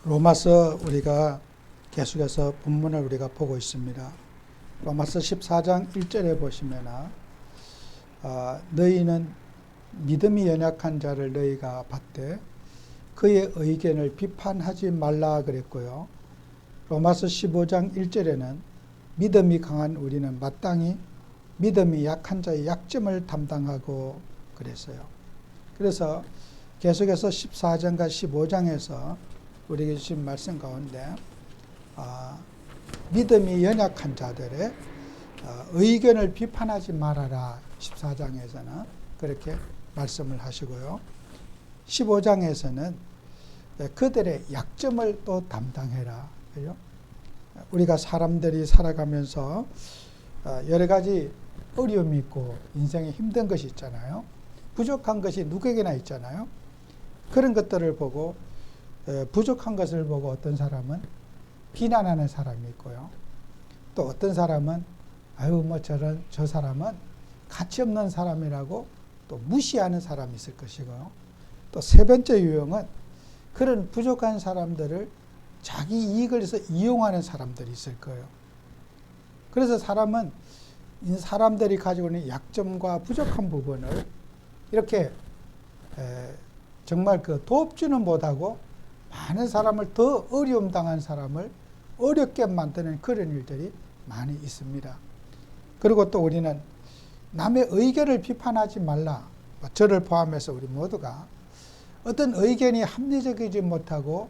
로마서 우리가 계속해서 본문을 우리가 보고 있습니다. 로마서 14장 1절에 보시면 너희는 믿음이 연약한 자를 너희가 봤되 그의 의견을 비판하지 말라 그랬고요. 로마서 15장 1절에는 믿음이 강한 우리는 마땅히 믿음이 약한 자의 약점을 담당하고 그랬어요. 그래서 계속해서 14장과 15장에서 우리에게 주신 말씀 가운데 믿음이 연약한 자들의 의견을 비판하지 말아라 14장에서는 그렇게 말씀을 하시고요. 15장에서는 그들의 약점을 또 담당해라. 그죠? 우리가 사람들이 살아가면서 여러 가지 어려움이 있고 인생에 힘든 것이 있잖아요. 부족한 것이 누구에게나 있잖아요. 그런 것들을 보고 부족한 것을 보고 어떤 사람은 비난하는 사람이 있고요. 또 어떤 사람은 저 사람은 가치 없는 사람이라고 또 무시하는 사람이 있을 것이고요. 또 세 번째 유형은 그런 부족한 사람들을 자기 이익을 위해서 이용하는 사람들이 있을 거예요. 그래서 사람들이 가지고 있는 약점과 부족한 부분을 이렇게 정말 돕지는 못하고 많은 사람을 더 어려움 당한 사람을 어렵게 만드는 그런 일들이 많이 있습니다. 그리고 또 우리는 남의 의견을 비판하지 말라. 저를 포함해서 우리 모두가 어떤 의견이 합리적이지 못하고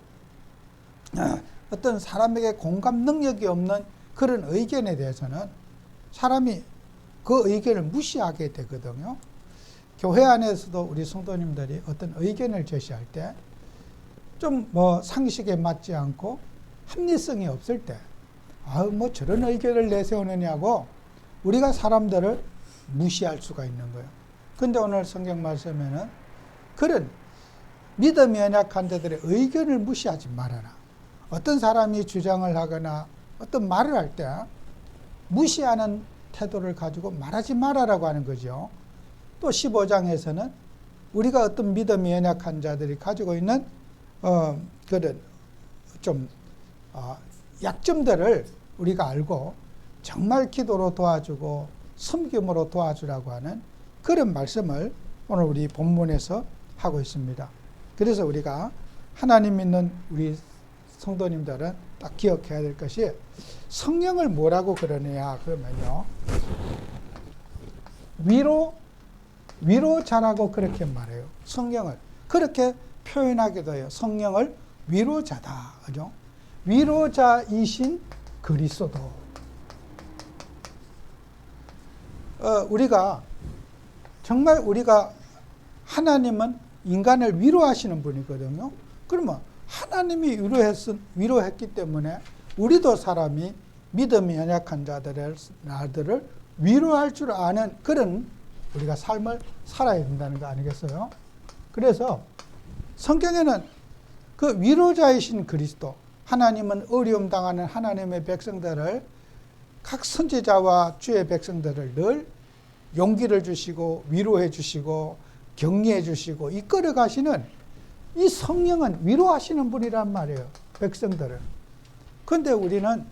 어떤 사람에게 공감 능력이 없는 그런 의견에 대해서는 사람이 그 의견을 무시하게 되거든요. 교회 안에서도 우리 성도님들이 어떤 의견을 제시할 때 좀 상식에 맞지 않고 합리성이 없을 때 저런 의견을 내세우느냐고 우리가 사람들을 무시할 수가 있는 거예요. 근데 오늘 성경 말씀에는 그런 믿음이 연약한 자들의 의견을 무시하지 말아라. 어떤 사람이 주장을 하거나 어떤 말을 할 때 무시하는 태도를 가지고 말하지 말아라고 하는 거죠. 또 15장에서는 우리가 어떤 믿음이 연약한 자들이 가지고 있는 그런 약점들을 우리가 알고 정말 기도로 도와주고 섬김으로 도와주라고 하는 그런 말씀을 오늘 우리 본문에서 하고 있습니다. 그래서 우리가 하나님 믿는 우리 성도님들은 딱 기억해야 될 것이 성령을 뭐라고 그러느냐 그러면요. 위로자라고 그렇게 말해요. 성령을 그렇게 표현하기도 해요. 성령을 위로자다. 그죠? 위로자이신 그리스도. 정말 우리가 하나님은 인간을 위로하시는 분이거든요. 그러면 하나님이 위로했기 때문에 우리도 사람이 믿음이 연약한 자들을 위로할 줄 아는 그런 우리가 삶을 살아야 된다는 거 아니겠어요? 그래서 성경에는 그 위로자이신 그리스도, 하나님은 어려움 당하는 하나님의 백성들을, 각 선지자와 주의 백성들을 늘 용기를 주시고 위로해 주시고 격려해 주시고 이끌어 가시는 이 성령은 위로하시는 분이란 말이에요. 백성들을. 그런데 우리는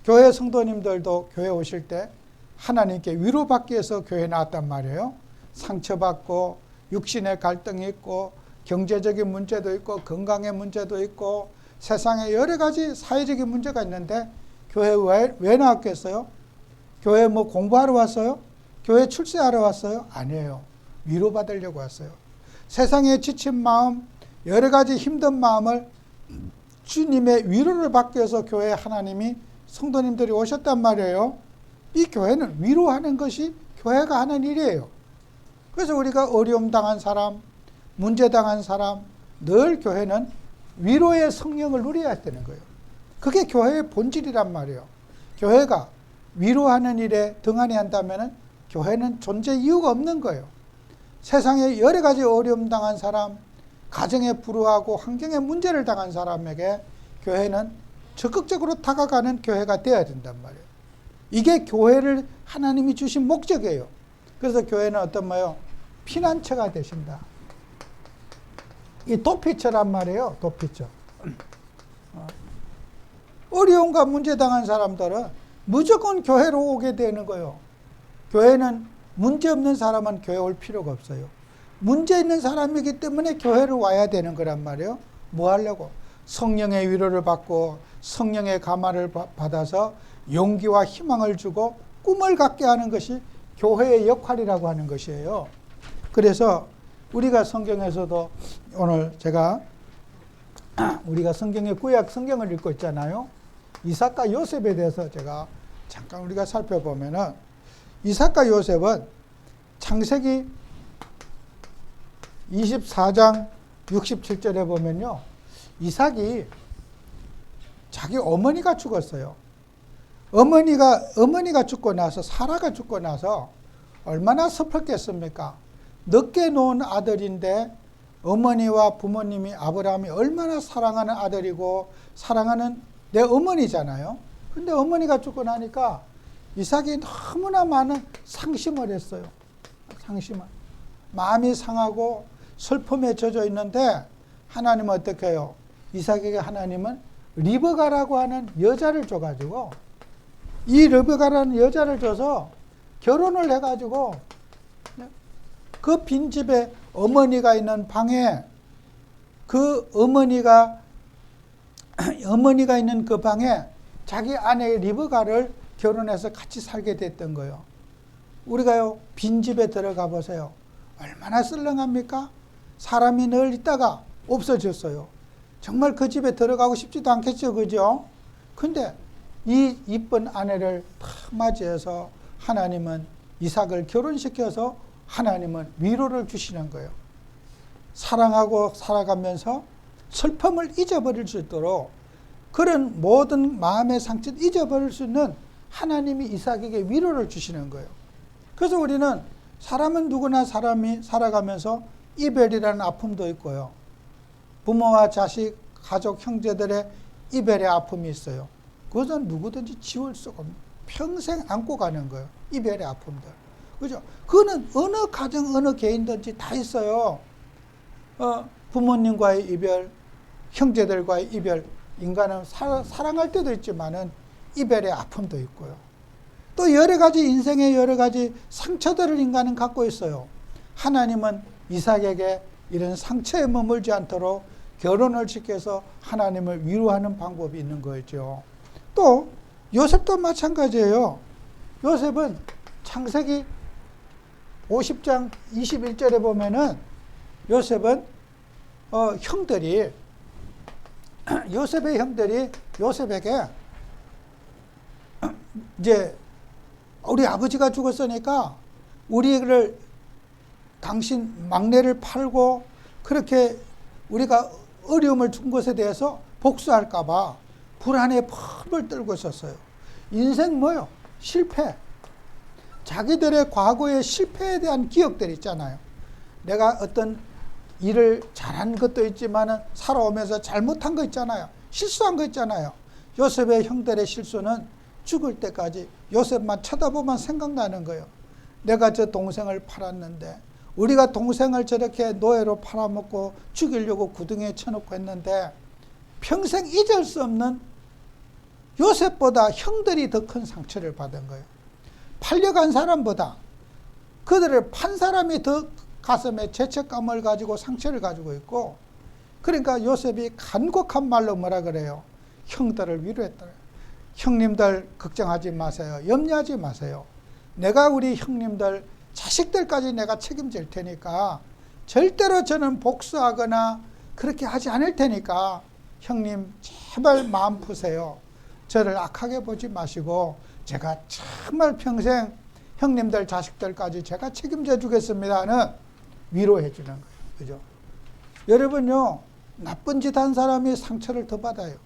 교회 성도님들도 교회 오실 때 하나님께 위로받기 위해서 교회에 나왔단 말이에요. 상처받고 육신의 갈등이 있고 경제적인 문제도 있고 건강의 문제도 있고 세상에 여러 가지 사회적인 문제가 있는데 교회 왜 나왔겠어요? 교회 공부하러 왔어요? 교회 출세하러 왔어요? 아니에요. 위로받으려고 왔어요. 세상에 지친 마음, 여러 가지 힘든 마음을 주님의 위로를 받기 위해서 교회에 하나님이 성도님들이 오셨단 말이에요. 이 교회는 위로하는 것이 교회가 하는 일이에요. 그래서 우리가 어려움 당한 사람, 문제 당한 사람, 늘 교회는 위로의 성령을 누려야 되는 거예요. 그게 교회의 본질이란 말이에요. 교회가 위로하는 일에 등한히 한다면 교회는 존재 이유가 없는 거예요. 세상에 여러 가지 어려움 당한 사람, 가정에 불우하고 환경에 문제를 당한 사람에게 교회는 적극적으로 다가가는 교회가 되어야 된단 말이에요. 이게 교회를 하나님이 주신 목적이에요. 그래서 교회는 어떤 말이에요? 피난처가 되신다. 이 도피처란 말이에요. 도피처. 어려움과 문제 당한 사람들은 무조건 교회로 오게 되는 거예요. 교회는 문제 없는 사람은 교회 올 필요가 없어요. 문제 있는 사람이기 때문에 교회를 와야 되는 거란 말이에요. 뭐 하려고? 성령의 위로를 받고 성령의 감화를 받아서 용기와 희망을 주고 꿈을 갖게 하는 것이 교회의 역할이라고 하는 것이에요. 그래서 우리가 성경에서도 오늘 제가 우리가 성경의 구약 성경을 읽고 있잖아요. 이삭과 요셉에 대해서 제가 잠깐 우리가 살펴보면은 이삭과 요셉은 창세기 24장 67절에 보면요. 이삭이 자기 어머니가 죽었어요. 어머니가 죽고 나서 사라가 죽고 나서 얼마나 슬펐겠습니까? 늦게 놓은 아들인데 어머니와 부모님이 아브라함이 얼마나 사랑하는 아들이고 사랑하는 내 어머니잖아요. 근데 어머니가 죽고 나니까 이삭이 너무나 많은 상심을 했어요. 상심을. 마음이 상하고 슬픔에 젖어 있는데 하나님은 어떻게 해요? 이삭에게 하나님은 리브가라고 하는 여자를 줘가지고 이 리브가라는 여자를 줘서 결혼을 해가지고 그 빈집에 어머니가 있는 방에 그 어머니가 있는 그 방에 자기 아내 리브가를 결혼해서 같이 살게 됐던 거예요. 우리가요 빈집에 들어가 보세요. 얼마나 썰렁합니까? 사람이 늘 있다가 없어졌어요. 정말 그 집에 들어가고 싶지도 않겠죠, 그죠? 근데 이 이쁜 아내를 탁 맞이해서 하나님은 이삭을 결혼시켜서 하나님은 위로를 주시는 거예요. 사랑하고 살아가면서 슬픔을 잊어버릴 수 있도록 그런 모든 마음의 상처를 잊어버릴 수 있는 하나님이 이삭에게 위로를 주시는 거예요. 그래서 우리는 사람은 누구나 사람이 살아가면서 이별이라는 아픔도 있고요. 부모와 자식, 가족, 형제들의 이별의 아픔이 있어요. 그것은 누구든지 지울 수가 없는 평생 안고 가는 거예요. 이별의 아픔들. 그죠? 그거는 어느 가정, 어느 개인든지 다 있어요. 부모님과의 이별, 형제들과의 이별, 인간은 사랑할 때도 있지만은 이별의 아픔도 있고요. 또 여러 가지 인생의 여러 가지 상처들을 인간은 갖고 있어요. 하나님은 이삭에게 이런 상처에 머물지 않도록 결혼을 시켜서 하나님을 위로하는 방법이 있는 거죠. 또 요셉도 마찬가지예요. 요셉은 창세기 50장 21절에 보면은 요셉은 요셉의 형들이 요셉에게 이제 우리 아버지가 죽었으니까 우리를 당신 막내를 팔고 그렇게 우리가 어려움을 준 것에 대해서 복수할까봐 불안에 펄펄 떨고 있었어요. 인생 뭐요? 실패. 자기들의 과거의 실패에 대한 기억들 있잖아요. 내가 어떤 일을 잘한 것도 있지만 살아오면서 잘못한 거 있잖아요. 실수한 거 있잖아요. 요셉의 형들의 실수는 죽을 때까지 요셉만 쳐다보면 생각나는 거예요. 내가 저 동생을 팔았는데 우리가 동생을 저렇게 노예로 팔아먹고 죽이려고 구덩이에 쳐놓고 했는데 평생 잊을 수 없는 요셉보다 형들이 더 큰 상처를 받은 거예요. 팔려간 사람보다 그들을 판 사람이 더 가슴에 죄책감을 가지고 상처를 가지고 있고, 그러니까 요셉이 간곡한 말로 뭐라 그래요? 형들을 위로했다. 형님들 걱정하지 마세요. 염려하지 마세요. 내가 우리 형님들 자식들까지 내가 책임질 테니까 절대로 저는 복수하거나 그렇게 하지 않을 테니까 형님 제발 마음 푸세요. 저를 악하게 보지 마시고 제가 정말 평생 형님들 자식들까지 제가 책임져 주겠습니다는 위로해 주는 거예요. 그죠? 여러분요, 나쁜 짓 한 사람이 상처를 더 받아요.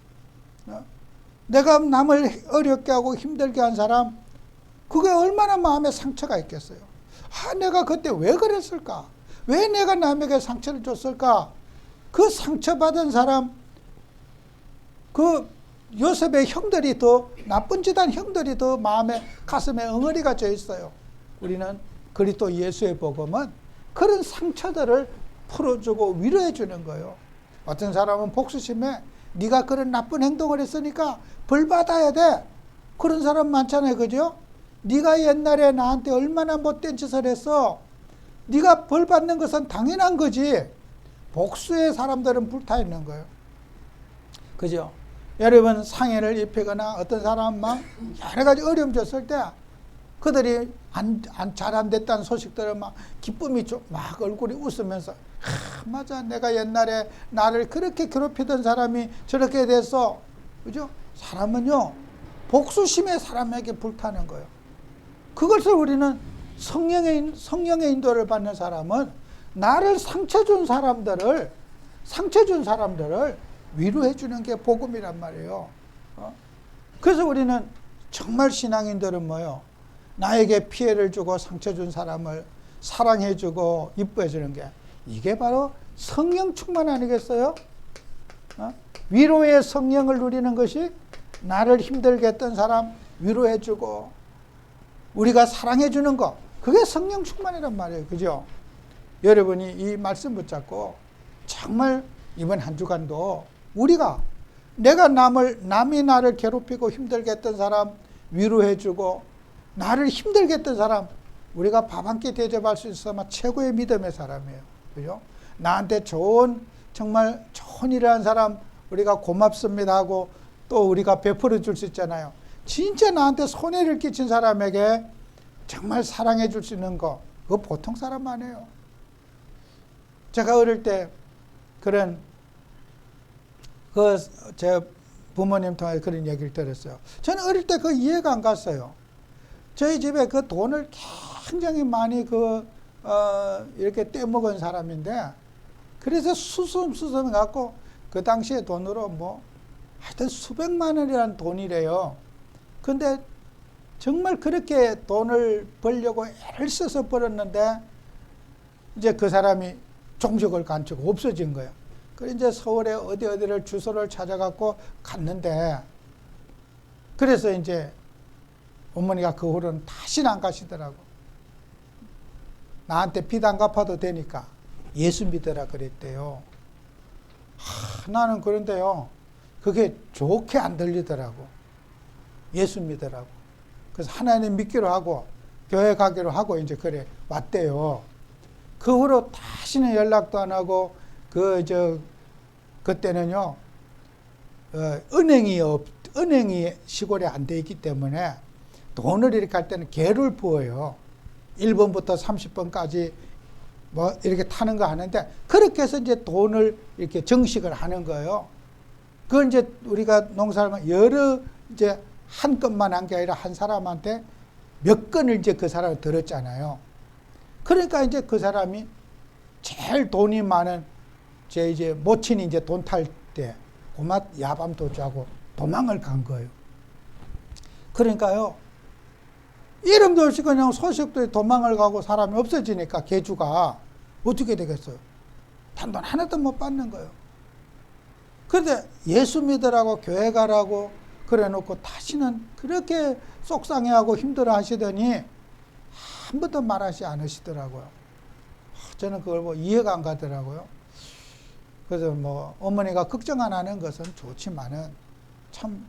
내가 남을 어렵게 하고 힘들게 한 사람, 그게 얼마나 마음에 상처가 있겠어요. 내가 그때 왜 그랬을까? 왜 내가 남에게 상처를 줬을까? 그 상처받은 사람, 그 요셉의 형들이 더, 나쁜 짓 한 형들이 더 마음에, 가슴에 엉어리가 져 있어요. 우리는 그리스도 예수의 복음은 그런 상처들을 풀어주고 위로해 주는 거예요. 어떤 사람은 복수심에 네가 그런 나쁜 행동을 했으니까 벌 받아야 돼. 그런 사람 많잖아요. 그죠? 네가 옛날에 나한테 얼마나 못된 짓을 했어. 네가 벌 받는 것은 당연한 거지. 복수의 사람들은 불타 있는 거예요. 그죠? 여러분 상해를 입히거나 어떤 사람 막 여러 가지 어려움 줬을 때 그들이 잘 안 됐다는 소식들을 막 기쁨이 막 얼굴이 웃으면서 맞아 내가 옛날에 나를 그렇게 괴롭히던 사람이 저렇게 됐어. 그죠? 사람은요 복수심에 사람에게 불타는 거예요. 그것을 우리는 성령의 인도를 받는 사람은 나를 상처 준 사람들을 위로해 주는 게 복음이란 말이에요. 그래서 우리는 정말 신앙인들은 뭐예요? 나에게 피해를 주고 상처 준 사람을 사랑해 주고 이뻐해 주는 게 이게 바로 성령 충만 아니겠어요? 위로의 성령을 누리는 것이 나를 힘들게 했던 사람 위로해 주고 우리가 사랑해 주는 거 그게 성령 충만이란 말이에요. 그죠? 여러분이 이 말씀 붙잡고 정말 이번 한 주간도 우리가 내가 남이 나를 괴롭히고 힘들게 했던 사람 위로해 주고 나를 힘들게 했던 사람 우리가 밥 한 끼 대접할 수 있어야 최고의 믿음의 사람이에요. 그죠? 나한테 정말 좋은 일을 한 사람 우리가 고맙습니다 하고 또 우리가 베풀어 줄 수 있잖아요. 진짜 나한테 손해를 끼친 사람에게 정말 사랑해 줄 수 있는 거 그거 보통 사람 아니에요. 제가 어릴 때 그런 제 부모님 통해 그런 얘기를 들었어요. 저는 어릴 때 그 이해가 안 갔어요. 저희 집에 그 돈을 굉장히 많이 이렇게 떼먹은 사람인데 그래서 수섬 갖고 그 당시에 돈으로 하여튼 수백만 원이라는 돈이래요. 근데 정말 그렇게 돈을 벌려고 애를 써서 벌었는데 이제 그 사람이 종적을 간치고 없어진 거예요. 그래서 이제 서울에 어디를 주소를 찾아갖고 갔는데 그래서 이제 어머니가 그 후로는 다시는 안 가시더라고. 나한테 빚 안 갚아도 되니까 예수 믿어라 그랬대요. 나는 그런데요. 그게 좋게 안 들리더라고. 예수 믿으라고. 그래서 하나님 믿기로 하고 교회 가기로 하고 이제 그래 왔대요. 그 후로 다시는 연락도 안 하고 그때는요. 은행이 시골에 안 돼 있기 때문에 돈을 이렇게 할 때는 개를 부어요. 1번부터 30번까지 이렇게 타는 거 하는데 그렇게 해서 이제 돈을 이렇게 정식을 하는 거예요. 그건 이제 우리가 농사를 이제 한 건만 한 게 아니라 한 사람한테 몇 건을 이제 그 사람이 들었잖아요. 그러니까 이제 그 사람이 제일 돈이 많은 이제 모친이 이제 돈 탈 때 고맙 야밤 도주하고 도망을 간 거예요. 그러니까요. 이름도 없이 그냥 소식도 도망을 가고 사람이 없어지니까 개주가 어떻게 되겠어요? 단돈 하나도 못 받는 거예요. 그런데 예수 믿으라고 교회 가라고 그래 놓고 다시는 그렇게 속상해하고 힘들어 하시더니 한 번도 말하지 않으시더라고요. 저는 그걸 이해가 안 가더라고요. 그래서 어머니가 걱정 안 하는 것은 좋지만은 참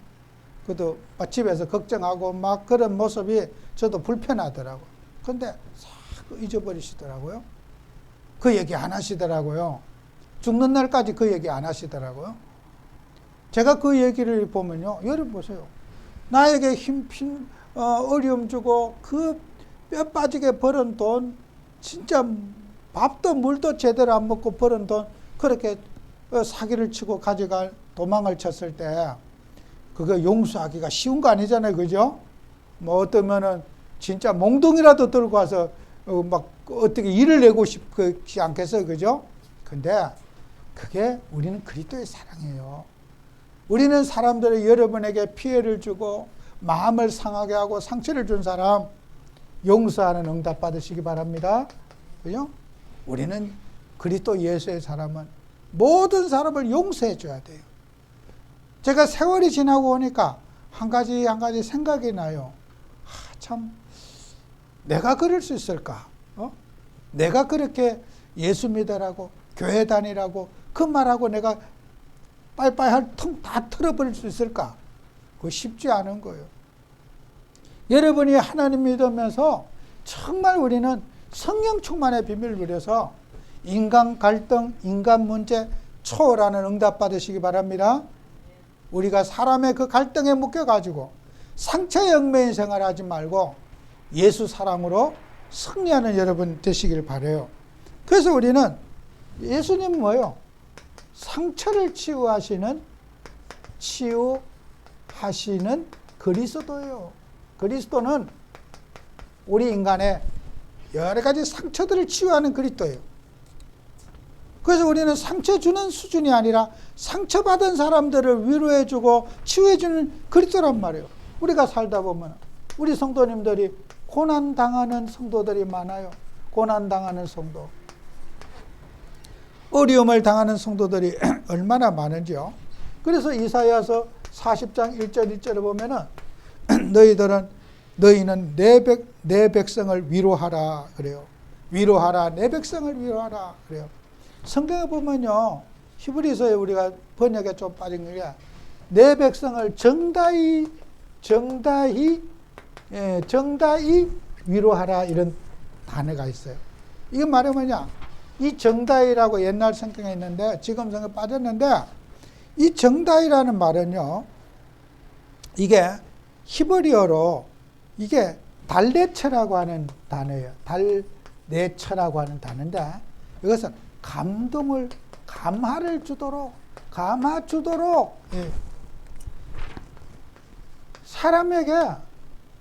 그래도 집에서 걱정하고 막 그런 모습이 저도 불편하더라고요. 근데 싹 잊어버리시더라고요. 그 얘기 안 하시더라고요. 죽는 날까지 그 얘기 안 하시더라고요. 제가 그 얘기를 보면요. 여러분 보세요. 나에게 어려움 주고 그 뼈 빠지게 벌은 돈 진짜 밥도 물도 제대로 안 먹고 벌은 돈 그렇게 사기를 치고 가져갈 도망을 쳤을 때 그거 용서하기가 쉬운 거 아니잖아요. 그죠? 어떠면은 진짜 몽둥이라도 들고 와서 막 어떻게 일을 내고 싶지 않겠어요. 그죠? 근데 그게 우리는 그리스도의 사랑이에요. 우리는 사람들이 여러분에게 피해를 주고 마음을 상하게 하고 상처를 준 사람 용서하는 응답 받으시기 바랍니다. 그죠? 우리는 그리스도 예수의 사람은 모든 사람을 용서해 줘야 돼요. 제가 세월이 지나고 오니까 한 가지 생각이 나요. 참 내가 그럴 수 있을까? 내가 그렇게 예수 믿으라고 교회 다니라고 그 말하고 내가 빠이빠이 통 다 털어버릴 수 있을까? 그거 쉽지 않은 거예요. 여러분이 하나님 믿으면서 정말 우리는 성령 충만의 비밀을 누려서 인간 갈등, 인간 문제 초월하는 응답 받으시기 바랍니다. 우리가 사람의 그 갈등에 묶여가지고 상처의 얽매인 생활을 하지 말고 예수 사랑으로 승리하는 여러분 되시길 바라요. 그래서 우리는 예수님 뭐예요? 상처를 치유하시는 그리스도예요. 그리스도는 우리 인간의 여러 가지 상처들을 치유하는 그리스도예요. 그래서 우리는 상처 주는 수준이 아니라 상처받은 사람들을 위로해주고 치유해주는 그리스도란 말이에요. 우리가 살다 보면 우리 성도님들이 고난당하는 성도들이 많아요. 고난당하는 성도. 어려움을 당하는 성도들이 얼마나 많은지요. 그래서 이사야서 40장 1절 2절에 보면은 너희는 내 백성을 위로하라 그래요. 위로하라, 내 백성을 위로하라 그래요. 성경에 보면요, 히브리서에 우리가 번역에 좀 빠진 게 내 백성을 정다히 위로하라 이런 단어가 있어요. 이게 말이 뭐냐? 이 정다히라고 옛날 성경에 있는데 지금 성경에 빠졌는데 이 정다히라는 말은요, 이게 히브리어로 이게 달레처라고 하는 단어예요. 달레처라고 하는 단어인데 이것은 감화를 주도록 예. 사람에게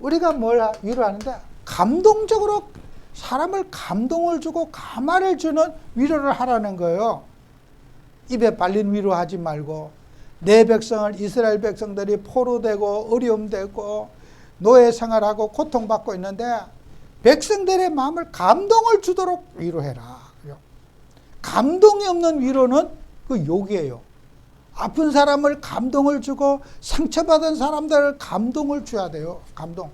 우리가 뭘 위로하는데 감동적으로 사람을 감동을 주고 감화를 주는 위로를 하라는 거예요. 입에 발린 위로하지 말고 내 백성을 이스라엘 백성들이 포로되고 어려움되고 노예 생활하고 고통받고 있는데 백성들의 마음을 감동을 주도록 위로해라. 감동이 없는 위로는 그 욕이에요. 아픈 사람을 감동을 주고 상처받은 사람들을 감동을 줘야 돼요. 감동.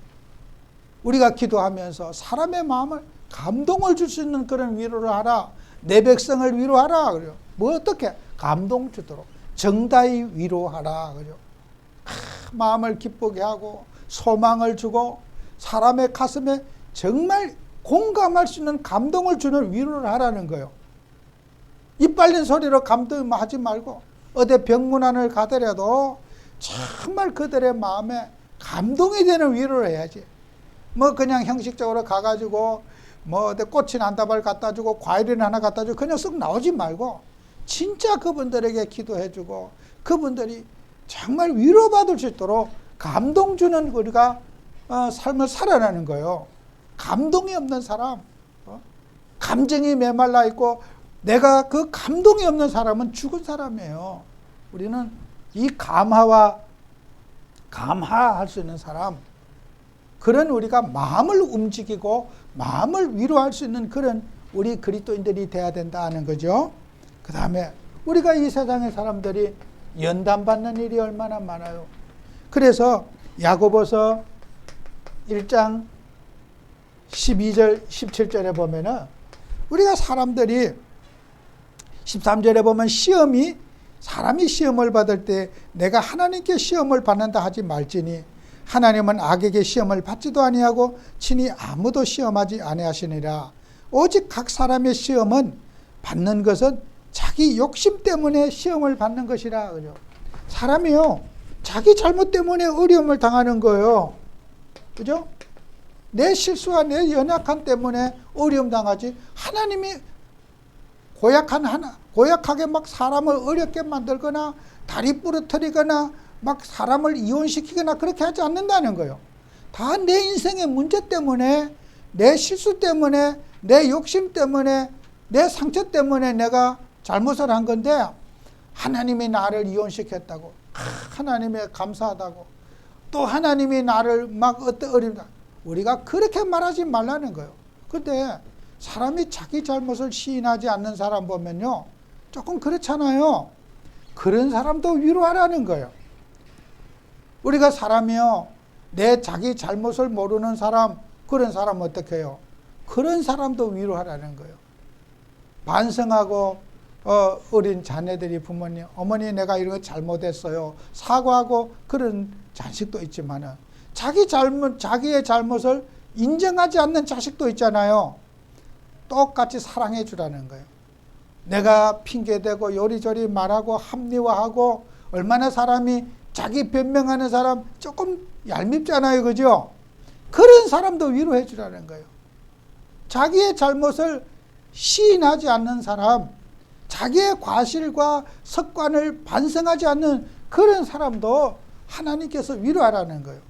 우리가 기도하면서 사람의 마음을 감동을 줄 수 있는 그런 위로를 하라. 내 백성을 위로하라. 그래요. 뭐 어떻게? 감동 주도록. 정다히 위로하라. 그래요. 마음을 기쁘게 하고 소망을 주고 사람의 가슴에 정말 공감할 수 있는 감동을 주는 위로를 하라는 거예요. 입 발린 소리로 감동하지 말고 어디 병문안을 가더라도 정말 그들의 마음에 감동이 되는 위로를 해야지. 뭐 그냥 형식적으로 가가지고 뭐 어디 꽃이나 한 다발 갖다 주고 과일이나 하나 갖다 주고 그냥 쓱 나오지 말고 진짜 그분들에게 기도해주고 그분들이 정말 위로받을 수 있도록 감동 주는 우리가 삶을 살아가는 거예요. 감동이 없는 사람, 감정이 메말라 있고 내가 그 감동이 없는 사람은 죽은 사람이에요. 우리는 이 감화할 수 있는 사람, 그런 우리가 마음을 움직이고 마음을 위로할 수 있는 그런 우리 그리스도인들이 돼야 된다는 거죠. 그 다음에 우리가 이 세상의 사람들이 연단받는 일이 얼마나 많아요. 그래서 야고보서 1장 12절 17절에 보면은 우리가 사람들이 13절에 보면 사람이 시험을 받을 때 내가 하나님께 시험을 받는다 하지 말지니 하나님은 악에게 시험을 받지도 아니하고 친히 아무도 시험하지 아니하시니라. 오직 각 사람의 시험은 받는 것은 자기 욕심 때문에 시험을 받는 것이라. 그죠? 사람이요, 자기 잘못 때문에 어려움을 당하는 거예요. 그죠? 내 실수와 내 연약함 때문에 어려움 당하지. 하나님이 고약하게 막 사람을 어렵게 만들거나 다리 부러뜨리거나 막 사람을 이혼시키거나 그렇게 하지 않는다는 거예요. 다 내 인생의 문제 때문에, 내 실수 때문에, 내 욕심 때문에, 내 상처 때문에 내가 잘못을 한 건데 하나님이 나를 이혼시켰다고, 하나님에 감사하다고, 또 하나님이 나를 막 어렵다, 우리가 그렇게 말하지 말라는 거예요. 근데 사람이 자기 잘못을 시인하지 않는 사람 보면요, 조금 그렇잖아요. 그런 사람도 위로하라는 거예요. 우리가 사람이요, 내 자기 잘못을 모르는 사람, 그런 사람 어떻게 해요? 그런 사람도 위로하라는 거예요. 반성하고 어린 자녀들이 부모님, 어머니 내가 이런 거 잘못했어요. 사과하고 그런 자식도 있지만은 자기의 잘못을 인정하지 않는 자식도 있잖아요. 똑같이 사랑해 주라는 거예요. 내가 핑계대고 요리조리 말하고 합리화하고 얼마나 사람이 자기 변명하는 사람 조금 얄밉잖아요. 그죠? 그런 사람도 위로해 주라는 거예요. 자기의 잘못을 시인하지 않는 사람, 자기의 과실과 습관을 반성하지 않는 그런 사람도 하나님께서 위로하라는 거예요.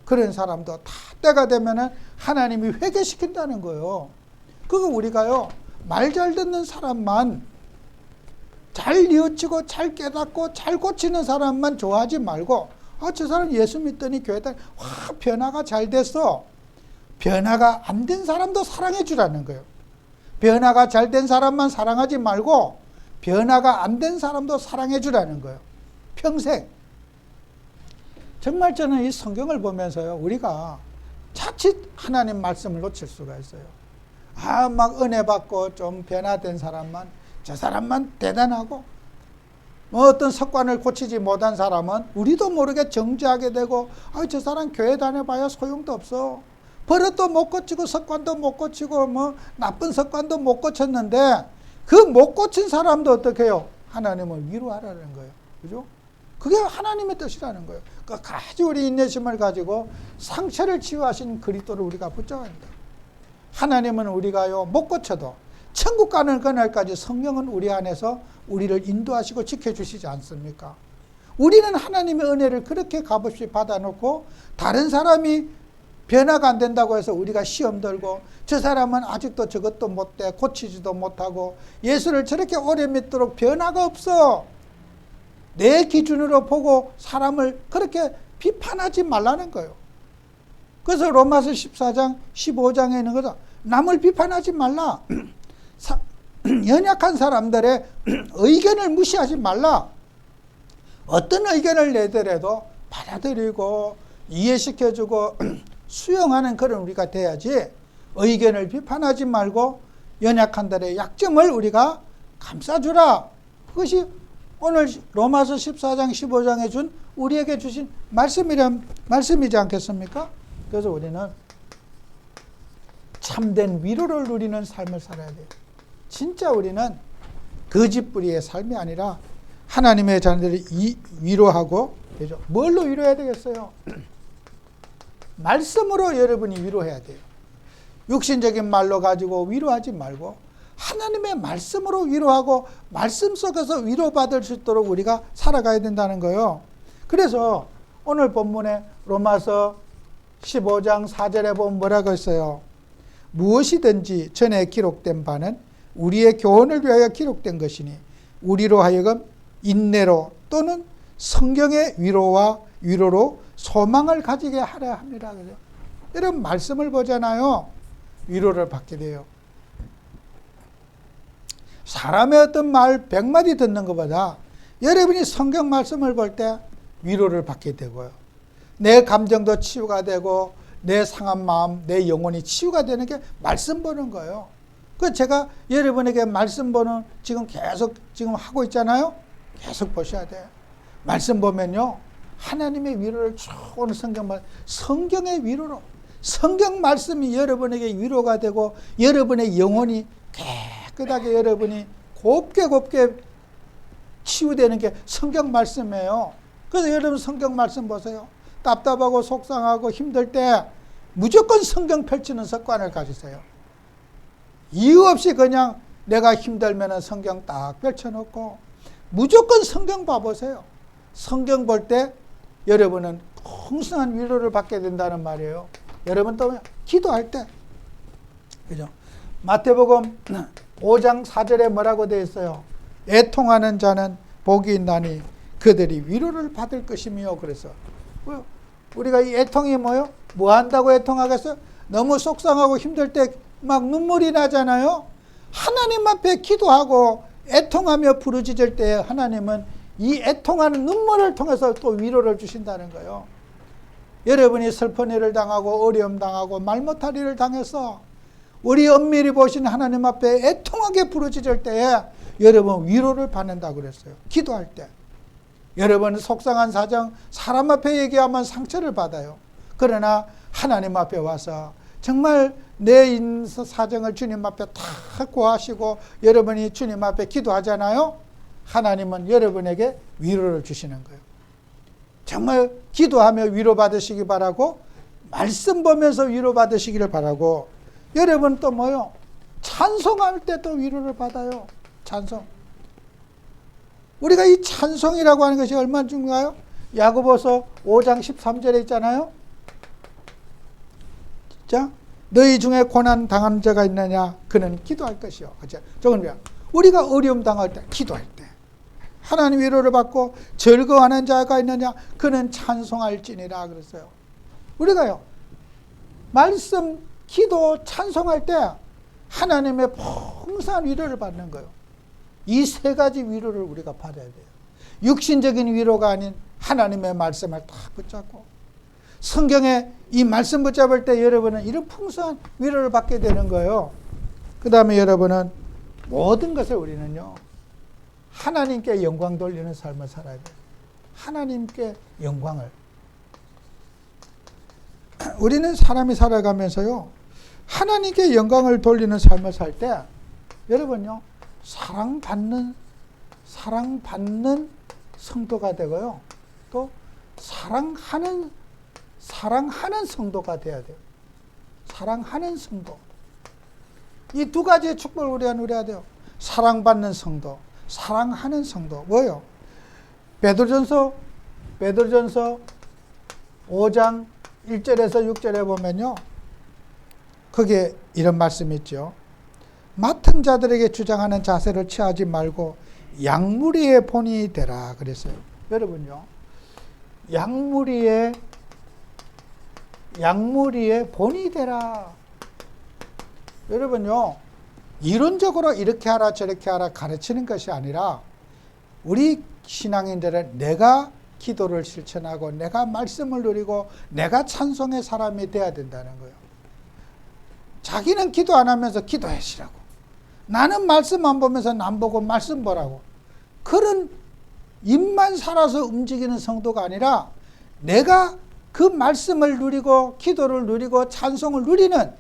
그런 사람도 다 때가 되면은 하나님이 회개시킨다는 거예요. 그거 우리가요, 말 잘 듣는 사람만, 잘 뉘우치고 잘 깨닫고 잘 고치는 사람만 좋아하지 말고, 저 사람 예수 믿더니 교회 다니, 변화가 잘 됐어. 변화가 안 된 사람도 사랑해 주라는 거예요. 변화가 잘 된 사람만 사랑하지 말고 변화가 안 된 사람도 사랑해 주라는 거예요. 평생. 정말 저는 이 성경을 보면서요, 우리가 자칫 하나님 말씀을 놓칠 수가 있어요. 막 은혜 받고 좀 변화된 사람만, 저 사람만 대단하고, 어떤 습관을 고치지 못한 사람은 우리도 모르게 정죄하게 되고, 저 사람 교회 다녀봐야 소용도 없어. 버릇도 못 고치고 습관도 못 고치고 나쁜 습관도 못 고쳤는데, 그 못 고친 사람도 어떻게 해요? 하나님은 위로하라는 거예요. 그죠? 그게 하나님의 뜻이라는 거예요. 끝까지 우리 인내심을 가지고 상처를 치유하신 그리스도를 우리가 붙잡아야 합니다. 하나님은 우리가요, 못 고쳐도 천국 가는 그날까지 성령은 우리 안에서 우리를 인도하시고 지켜주시지 않습니까? 우리는 하나님의 은혜를 그렇게 값없이 받아놓고 다른 사람이 변화가 안 된다고 해서 우리가 시험 들고, 저 사람은 아직도 저것도 못돼, 고치지도 못하고 예수를 저렇게 오래 믿도록 변화가 없어, 내 기준으로 보고 사람을 그렇게 비판하지 말라는 거예요. 그래서 로마서 14장 15장에 있는 거죠. 남을 비판하지 말라. 연약한 사람들의 의견을 무시하지 말라. 어떤 의견을 내더라도 받아들이고 이해시켜주고 수용하는 그런 우리가 돼야지, 의견을 비판하지 말고 연약한들의 약점을 우리가 감싸주라. 그것이 오늘 로마서 14장 15장에 준 우리에게 주신 말씀이지 않겠습니까? 그래서 우리는 참된 위로를 누리는 삶을 살아야 돼요. 진짜 우리는 거짓부리의 삶이 아니라 하나님의 자녀들을 위로하고, 그죠? 뭘로 위로해야 되겠어요? 말씀으로 여러분이 위로해야 돼요. 육신적인 말로 가지고 위로하지 말고 하나님의 말씀으로 위로하고 말씀 속에서 위로받을 수 있도록 우리가 살아가야 된다는 거예요. 그래서 오늘 본문에 로마서 15장 4절에 보면 뭐라고 했어요? 무엇이든지 전에 기록된 바는 우리의 교훈을 위하여 기록된 것이니 우리로 하여금 인내로 또는 성경의 위로로 소망을 가지게 하려 합니다. 이런 말씀을 보잖아요. 위로를 받게 돼요. 사람의 어떤 말 100마디 듣는 것보다 여러분이 성경 말씀을 볼 때 위로를 받게 되고요. 내 감정도 치유가 되고 내 상한 마음, 내 영혼이 치유가 되는 게 말씀 보는 거예요. 그 제가 여러분에게 말씀 보는 계속 하고 있잖아요. 계속 보셔야 돼요. 말씀 보면요, 하나님의 위로를 쭉 오는 성경의 위로로, 성경 말씀이 여러분에게 위로가 되고 여러분의 영혼이 깨끗하게 여러분이 곱게 치유되는 게 성경 말씀이에요. 그래서 여러분 성경 말씀 보세요. 답답하고 속상하고 힘들 때 무조건 성경 펼치는 습관을 가지세요. 이유 없이 그냥 내가 힘들면 성경 딱 펼쳐놓고 무조건 성경 봐보세요. 성경 볼 때 여러분은 풍성한 위로를 받게 된다는 말이에요. 여러분 또 기도할 때, 그죠? 마태복음 5장 4절에 뭐라고 되어 있어요? 애통하는 자는 복이 있나니 그들이 위로를 받을 것이며. 그래서 우리가 이 애통이 뭐요? 뭐 한다고 애통하겠어요? 너무 속상하고 힘들 때 막 눈물이 나잖아요. 하나님 앞에 기도하고 애통하며 부르짖을 때 하나님은 이 애통하는 눈물을 통해서 또 위로를 주신다는 거예요. 여러분이 슬픈 일을 당하고 어려움 당하고 말 못할 일을 당해서 우리 엄밀히 보신 하나님 앞에 애통하게 부르짖을 때에 여러분 위로를 받는다고 그랬어요. 기도할 때. 여러분은 속상한 사정 사람 앞에 얘기하면 상처를 받아요. 그러나 하나님 앞에 와서 정말 내 사정을 주님 앞에 다 고하시고 여러분이 주님 앞에 기도하잖아요. 하나님은 여러분에게 위로를 주시는 거예요. 정말 기도하며 위로받으시기 바라고 말씀 보면서 위로받으시기를 바라고 여러분 또 뭐요? 찬송할 때 또 위로를 받아요. 찬송. 우리가 이 찬송이라고 하는 것이 얼마나 중요해요? 야고보서 5장 13절에 있잖아요. 자, 너희 중에 고난 당한 자가 있느냐? 그는 기도할 것이요. 그죠? 저건 뭐야? 우리가 어려움 당할 때, 기도할 때. 하나님 위로를 받고 즐거워하는 자가 있느냐? 그는 찬송할지니라 그랬어요. 우리가요, 말씀, 기도, 찬송할 때 하나님의 풍성한 위로를 받는 거예요. 이 세 가지 위로를 우리가 받아야 돼요. 육신적인 위로가 아닌 하나님의 말씀을 다 붙잡고 성경에 이 말씀 붙잡을 때 여러분은 이런 풍성한 위로를 받게 되는 거예요. 그 다음에 여러분은 모든 것을 우리는요, 하나님께 영광 돌리는 삶을 살아야 돼요. 하나님께 영광을. 우리는 사람이 살아가면서요, 하나님께 영광을 돌리는 삶을 살 때 여러분요, 사랑받는 성도가 되고요, 또 사랑하는 성도가 돼야 돼요. 사랑하는 성도. 이 두 가지의 축복을 우리가 누려야 돼요. 사랑받는 성도, 사랑하는 성도. 뭐예요? 베드로전서 5장 1절에서 6절에 보면요, 거기에 이런 말씀이 있죠. 맡은 자들에게 주장하는 자세를 취하지 말고 양무리의 본이 되라 그랬어요. 여러분요, 양무리의 본이 되라. 여러분요, 이론적으로 이렇게 하라 저렇게 하라 가르치는 것이 아니라 우리 신앙인들은 내가 기도를 실천하고 내가 말씀을 누리고 내가 찬송의 사람이 돼야 된다는 거예요. 자기는 기도 안 하면서 기도하시라고, 나는 말씀 안 보면서 남 보고 말씀 보라고, 그런 입만 살아서 움직이는 성도가 아니라 내가 그 말씀을 누리고 기도를 누리고 찬송을 누리는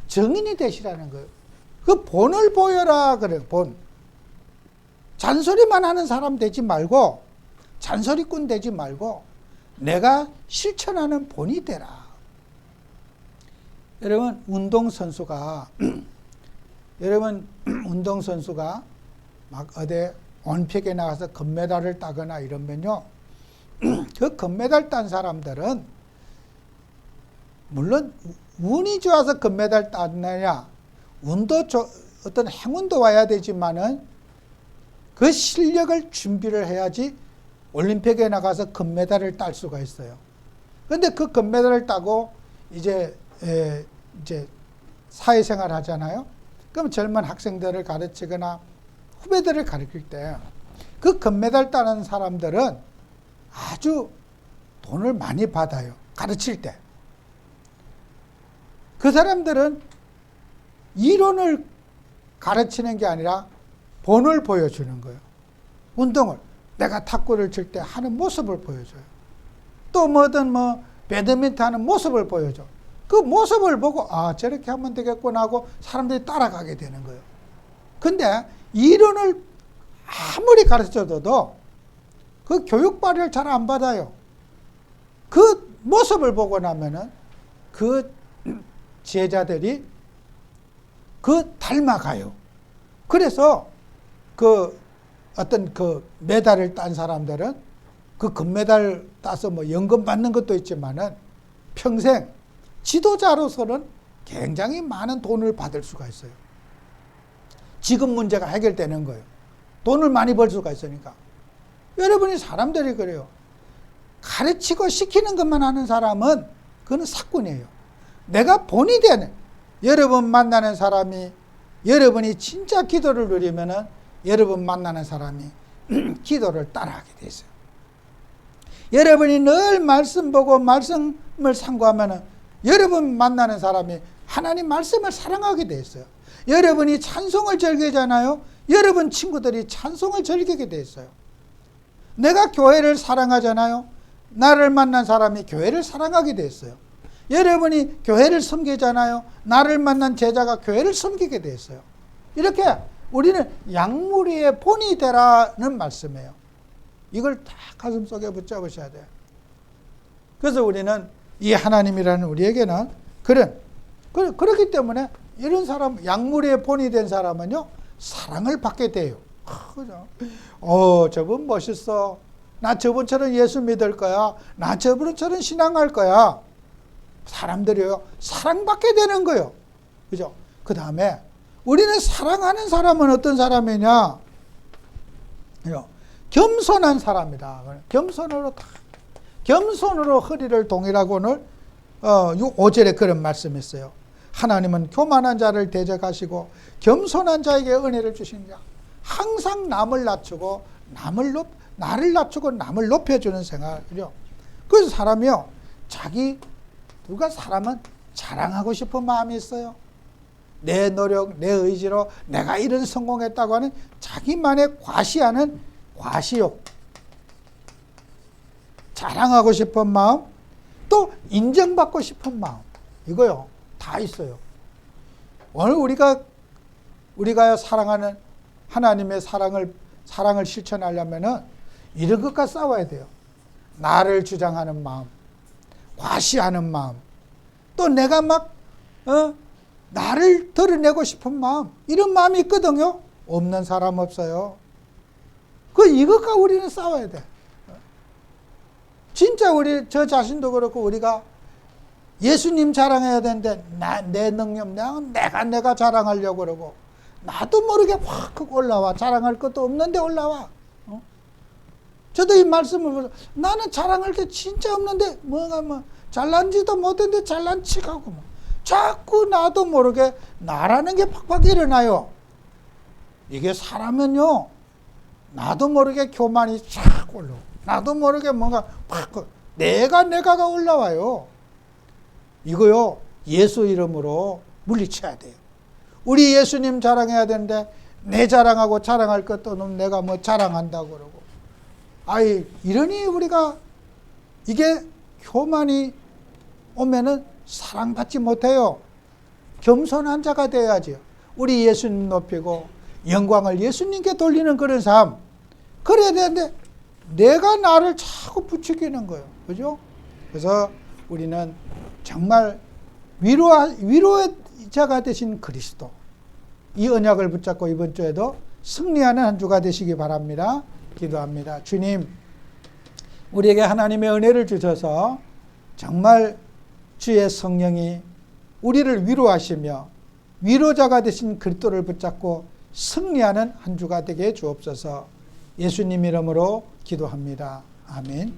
증인이 되시라는 거예요. 그 본을 보여라 그래요. 본. 잔소리만 하는 사람 되지 말고, 잔소리꾼 되지 말고 내가 실천하는 본이 되라. 여러분, 운동선수가 막 어디 올림픽에 나가서 금메달을 따거나 이러면요, 그 금메달 딴 사람들은 물론 운이 좋아서 금메달 따느냐, 어떤 행운도 와야 되지만은 그 실력을 준비를 해야지 올림픽에 나가서 금메달을 딸 수가 있어요. 그런데 그 금메달을 따고 이제 사회생활 하잖아요. 그럼 젊은 학생들을 가르치거나 후배들을 가르칠 때 그 금메달 따는 사람들은 아주 돈을 많이 받아요. 가르칠 때. 그 사람들은 이론을 가르치는 게 아니라 본을 보여주는 거예요. 운동을 내가 탁구를 칠 때 하는 모습을 보여줘요. 또 뭐든 배드민턴 하는 모습을 보여줘. 그 모습을 보고 저렇게 하면 되겠구나 하고 사람들이 따라가게 되는 거예요. 근데 이론을 아무리 가르쳐줘도 그 교육 발휘를 잘 안 받아요. 그 모습을 보고 나면은 그 제자들이 닮아가요. 그래서 어떤 메달을 딴 사람들은 그 금메달 따서 연금 받는 것도 있지만은 평생 지도자로서는 굉장히 많은 돈을 받을 수가 있어요. 지금 문제가 해결되는 거예요. 돈을 많이 벌 수가 있으니까. 여러분이 사람들이 그래요. 가르치고 시키는 것만 하는 사람은 그건 사꾼이에요. 내가 본이 되는, 여러분 만나는 사람이, 여러분이 진짜 기도를 누리면은 여러분 만나는 사람이 기도를 따라하게 돼 있어요. 여러분이 늘 말씀 보고 말씀을 상고하면은 여러분 만나는 사람이 하나님 말씀을 사랑하게 돼 있어요. 여러분이 찬송을 즐기잖아요. 여러분 친구들이 찬송을 즐기게 돼 있어요. 내가 교회를 사랑하잖아요. 나를 만난 사람이 교회를 사랑하게 돼 있어요. 여러분이 교회를 섬기잖아요. 나를 만난 제자가 교회를 섬기게 돼 있어요. 이렇게 우리는 양무리의 본이 되라는 말씀이에요. 이걸 다 가슴속에 붙잡으셔야 돼요. 그래서 우리는 이 하나님이라는 우리에게는 그렇기 때문에 이런 사람, 양무리의 본이 된 사람은요, 사랑을 받게 돼요. 그죠? 저분 멋있어. 나 저분처럼 예수 믿을 거야. 나 저분처럼 신앙할 거야. 사람들이요, 사랑받게 되는 거예요. 그죠? 그 다음에 우리는 사랑하는 사람은 어떤 사람이냐? 겸손한 사람이다. 겸손으로 허리를 동이라고 오늘 5절에 그런 말씀이 있어요. 하나님은 교만한 자를 대적하시고 겸손한 자에게 은혜를 주시느냐. 항상 남을 낮추고 나를 낮추고 남을 높여주는 생활이요. 그래서 사람이요, 사람은 자랑하고 싶은 마음이 있어요. 내 노력, 내 의지로 내가 이런 성공했다고 하는 자기만의 과시하는 과시욕, 자랑하고 싶은 마음, 또 인정받고 싶은 마음, 이거요 다 있어요. 오늘 우리가 사랑하는 하나님의 사랑을 실천하려면은 이런 것과 싸워야 돼요. 나를 주장하는 마음, 과시하는 마음, 또 내가 나를 드러내고 싶은 마음, 이런 마음이 있거든요. 없는 사람 없어요. 이것과 우리는 싸워야 돼. 진짜 저 자신도 그렇고 우리가 예수님 자랑해야 되는데 내 능력, 내가 자랑하려고 그러고 나도 모르게 확 올라와. 자랑할 것도 없는데 올라와. 저도 이 말씀을 보면서 나는 자랑할 게 진짜 없는데 잘난지도 못했는데 잘난 척하고 자꾸 나도 모르게 나라는 게 팍팍 일어나요. 이게 사람은요, 나도 모르게 교만이 쫙 올라오고 나도 모르게 뭔가 팍 내가가 올라와요. 이거요, 예수 이름으로 물리쳐야 돼요. 우리 예수님 자랑해야 되는데 내 자랑하고 자랑할 것도 없는 내가 자랑한다고 그러고, 이러니 우리가 이게 교만이 오면은 사랑받지 못해요. 겸손한 자가 돼야죠. 우리 예수님 높이고 영광을 예수님께 돌리는 그런 삶, 그래야 되는데 내가 나를 자꾸 부추기는 거예요. 그죠? 그래서 우리는 정말 위로의 자가 되신 그리스도, 이 언약을 붙잡고 이번 주에도 승리하는 한 주가 되시기 바랍니다. 기도합니다. 주님, 우리에게 하나님의 은혜를 주셔서 정말 주의 성령이 우리를 위로하시며 위로자가 되신 그리스도를 붙잡고 승리하는 한 주가 되게 주옵소서. 예수님 이름으로 기도합니다. 아멘.